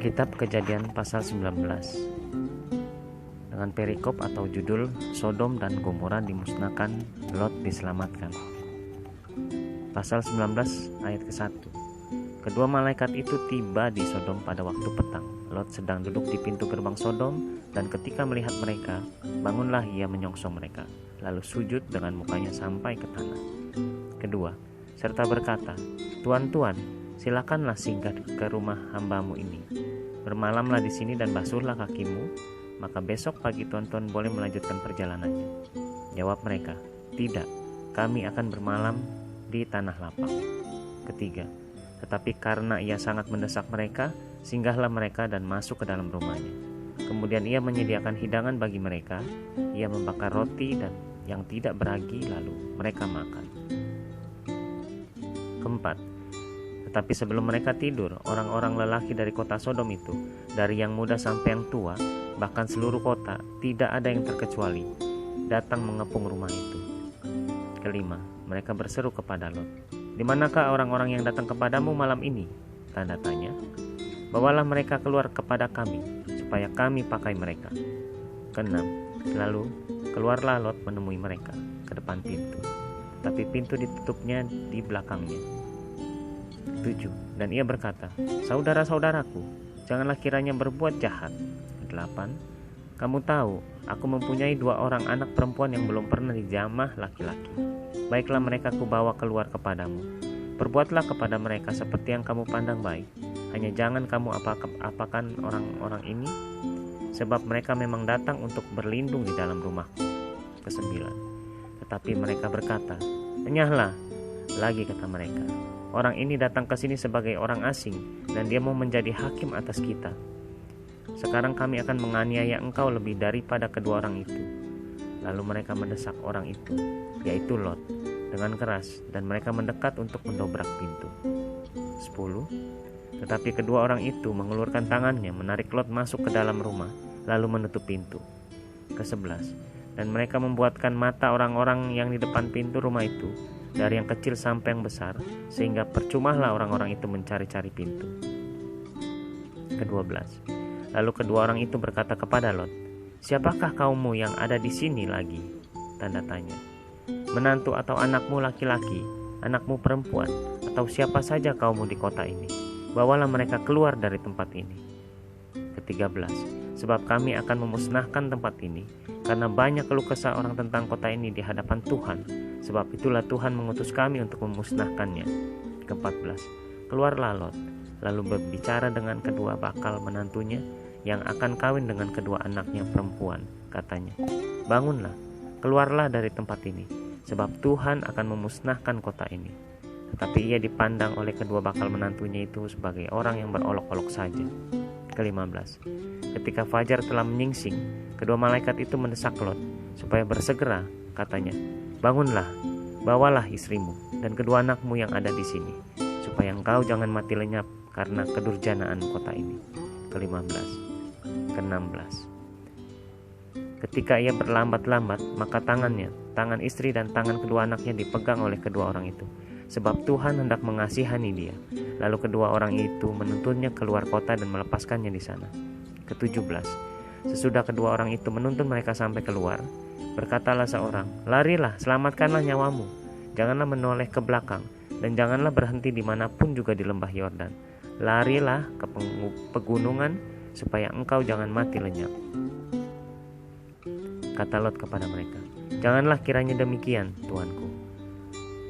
Kitab Kejadian pasal 19 dengan perikop atau judul Sodom dan Gomora dimusnahkan, Lot diselamatkan. Pasal 19 ayat ke-1. Kedua malaikat itu tiba di Sodom pada waktu petang. Lot sedang duduk di pintu gerbang Sodom, dan ketika melihat mereka, bangunlah ia menyongsong mereka, lalu sujud dengan mukanya sampai ke tanah. Kedua, serta berkata, "Tuan, silakanlah singgah ke rumah hambamu ini. Bermalamlah di sini dan basuhlah kakimu, maka besok pagi tuan boleh melanjutkan perjalanannya." Jawab mereka, "Tidak, kami akan bermalam di tanah lapang." Ketiga, tetapi karena ia sangat mendesak mereka, singgahlah mereka dan masuk ke dalam rumahnya. Kemudian ia menyediakan hidangan bagi mereka, ia membakar roti dan yang tidak beragi, lalu mereka makan. Keempat, tetapi sebelum mereka tidur, orang-orang lelaki dari kota Sodom itu, dari yang muda sampai yang tua, bahkan seluruh kota, tidak ada yang terkecuali, datang mengepung rumah itu. Kelima, mereka berseru kepada Lot, "Di manakah orang-orang yang datang kepadamu malam ini?" Tanda tanya. "Bawalah mereka keluar kepada kami, supaya kami pakai mereka." Keenam, lalu keluarlah Lot menemui mereka ke depan pintu, tapi pintu ditutupnya di belakangnya. 7. Dan ia berkata, "Saudara-saudaraku, janganlah kiranya berbuat jahat." 8. "Kamu tahu, aku mempunyai 2 orang anak perempuan yang belum pernah dijamah laki-laki. Baiklah mereka kubawa keluar kepadamu. Perbuatlah kepada mereka seperti yang kamu pandang baik. Hanya jangan kamu apakan orang-orang ini, sebab mereka memang datang untuk berlindung di dalam rumahku." 9. Tetapi mereka berkata, "Enyahlah lagi," kata mereka. "Orang ini datang ke sini sebagai orang asing, dan dia mau menjadi hakim atas kita. Sekarang kami akan menganiaya engkau lebih daripada kedua orang itu." Lalu mereka mendesak orang itu, yaitu Lot, dengan keras, dan mereka mendekat untuk mendobrak pintu. 10. Tetapi kedua orang itu mengulurkan tangannya, menarik Lot masuk ke dalam rumah, lalu menutup pintu. 11. Dan mereka membuatkan mata orang-orang yang di depan pintu rumah itu, dari yang kecil sampai yang besar, sehingga percumalah orang-orang itu mencari-cari pintu. 12. Lalu kedua orang itu berkata kepada Lot, "Siapakah kaummu yang ada di sini lagi?" Tanda tanya. "Menantu atau anakmu laki-laki, anakmu perempuan, atau siapa saja kaummu di kota ini, bawalah mereka keluar dari tempat ini." 13. Sebab kami akan memusnahkan tempat ini, karena banyak keluh kesah orang tentang kota ini di hadapan Tuhan. Sebab itulah Tuhan mengutus kami untuk memusnahkannya. 14. Keluarlah Lot, lalu berbicara dengan kedua bakal menantunya yang akan kawin dengan kedua anaknya perempuan. Katanya, "Bangunlah, keluarlah dari tempat ini, sebab Tuhan akan memusnahkan kota ini." Tetapi ia dipandang oleh kedua bakal menantunya itu sebagai orang yang berolok-olok saja. 15. Ketika fajar telah menyingsing, kedua malaikat itu mendesak Lot supaya bersegera. Katanya, "Bangunlah, bawalah istrimu dan kedua anakmu yang ada di sini, supaya engkau jangan mati lenyap karena kedurjanaan kota ini." 16. Ketika ia berlambat-lambat, maka tangan istri dan tangan kedua anaknya dipegang oleh kedua orang itu, sebab Tuhan hendak mengasihani dia. Lalu kedua orang itu menuntunnya keluar kota dan melepaskannya di sana. 17. Sesudah kedua orang itu menuntun mereka sampai keluar, berkatalah seorang, "Larilah, selamatkanlah nyawamu. Janganlah menoleh ke belakang, dan janganlah berhenti dimanapun juga di lembah Yordan. Larilah ke pegunungan, supaya engkau jangan mati lenyap." Kata Lot kepada mereka, "Janganlah kiranya demikian, tuanku."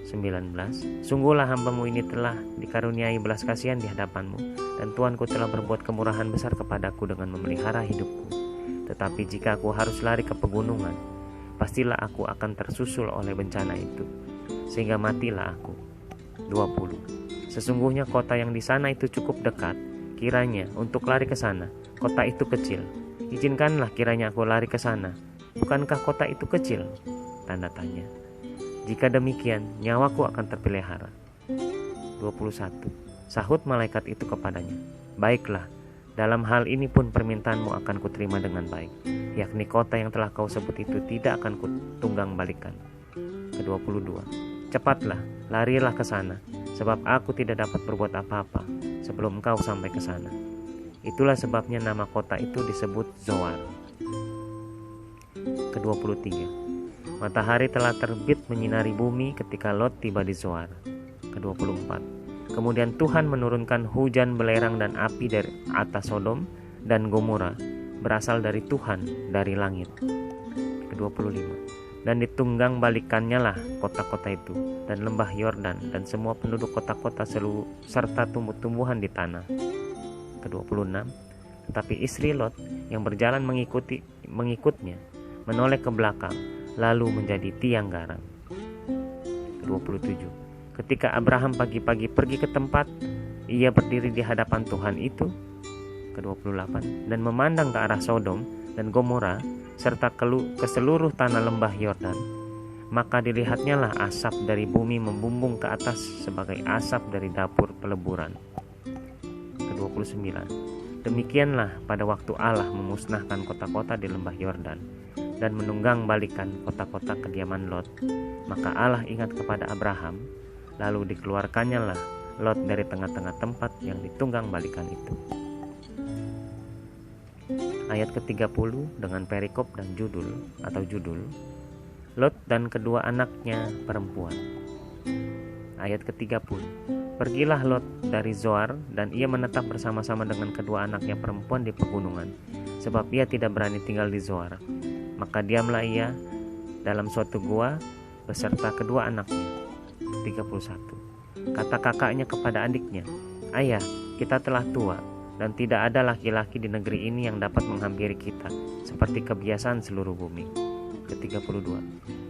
19. Sungguhlah hambamu ini telah dikaruniai belas kasihan di hadapanmu, dan tuanku telah berbuat kemurahan besar kepadaku dengan memelihara hidupku. Tetapi jika aku harus lari ke pegunungan, pastilah aku akan tersusul oleh bencana itu, sehingga matilah aku. 20. Sesungguhnya kota yang di sana itu cukup dekat, kiranya untuk lari ke sana. Kota itu kecil, izinkanlah kiranya aku lari ke sana. Bukankah kota itu kecil? Tanda tanya. Jika demikian, nyawaku akan terpelihara. 21. Sahut malaikat itu kepadanya, "Baiklah, dalam hal ini pun permintaanmu akan kuterima dengan baik, yakni kota yang telah kau sebut itu tidak akan kutunggang balikan." 22. Cepatlah, larilah ke sana, sebab aku tidak dapat berbuat apa-apa sebelum engkau sampai ke sana. Itulah sebabnya nama kota itu disebut Zoar. Ke-23. Matahari telah terbit menyinari bumi ketika Lot tiba di Zoar. Ke-24. Kemudian Tuhan menurunkan hujan belerang dan api dari atas Sodom dan Gomora, berasal dari Tuhan dari langit. Ke-25. Dan ditunggang balikannya lah kota-kota itu dan lembah Yordan dan semua penduduk kota-kota serta tumbuh-tumbuhan di tanah. Ke-26. Tetapi istri Lot yang berjalan mengikutnya menoleh ke belakang lalu menjadi tiang garam. Ke-27. Ketika Abraham pagi-pagi pergi ke tempat ia berdiri di hadapan Tuhan itu. Ke-28. Dan memandang ke arah Sodom dan Gomora serta ke seluruh tanah lembah Yordan, maka dilihatnya lah asap dari bumi membumbung ke atas sebagai asap dari dapur peleburan. Ke-29. Demikianlah pada waktu Allah memusnahkan kota-kota di lembah Yordan dan menunggang balikan kota-kota kediaman Lot, maka Allah ingat kepada Abraham, lalu dikeluarkannya lah Lot dari tengah-tengah tempat yang ditunggang balikan itu. Ayat ke-30 dengan perikop dan judul Lot dan kedua anaknya perempuan. Ayat ke-30. Pergilah Lot dari Zoar dan ia menetap bersama-sama dengan kedua anaknya perempuan di pegunungan, sebab ia tidak berani tinggal di Zoar. Maka diamlah ia dalam suatu gua beserta kedua anaknya. 31. Kata kakaknya kepada adiknya, "Ayah, kita telah tua dan tidak ada laki-laki di negeri ini yang dapat menghampiri kita seperti kebiasaan seluruh bumi." Ke-32.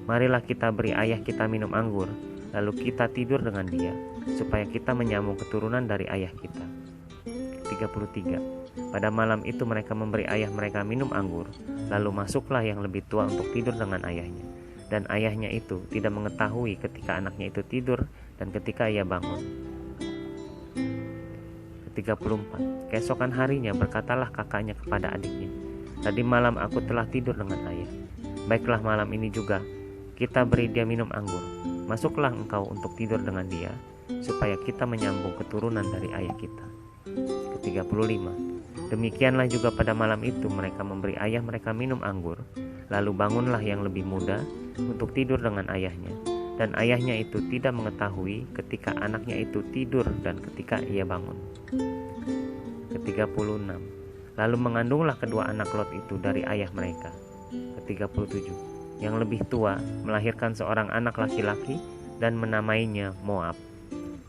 Marilah kita beri ayah kita minum anggur, lalu kita tidur dengan dia, supaya kita menyambung keturunan dari ayah kita. 33. Pada malam itu mereka memberi ayah mereka minum anggur, lalu masuklah yang lebih tua untuk tidur dengan ayahnya. Dan ayahnya itu tidak mengetahui ketika anaknya itu tidur dan ketika ia bangun. 34. Keesokan harinya berkatalah kakaknya kepada adiknya, "Tadi malam aku telah tidur dengan ayah. Baiklah malam ini juga kita beri dia minum anggur. Masuklah engkau untuk tidur dengan dia, supaya kita menyambung keturunan dari ayah kita." Ke-35. Demikianlah juga pada malam itu mereka memberi ayah mereka minum anggur, lalu bangunlah yang lebih muda untuk tidur dengan ayahnya. Dan ayahnya itu tidak mengetahui ketika anaknya itu tidur dan ketika ia bangun. Ke-36. Lalu mengandunglah kedua anak Lot itu dari ayah mereka. Ke-37. Yang lebih tua melahirkan seorang anak laki-laki dan menamainya Moab.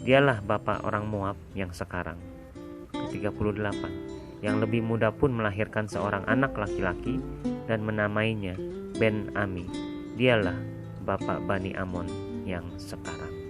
Dialah bapa orang Moab yang sekarang. Ke-38. Yang lebih muda pun melahirkan seorang anak laki-laki dan menamainya Ben-Ami. Dialah bapak Bani Amon yang sekarang.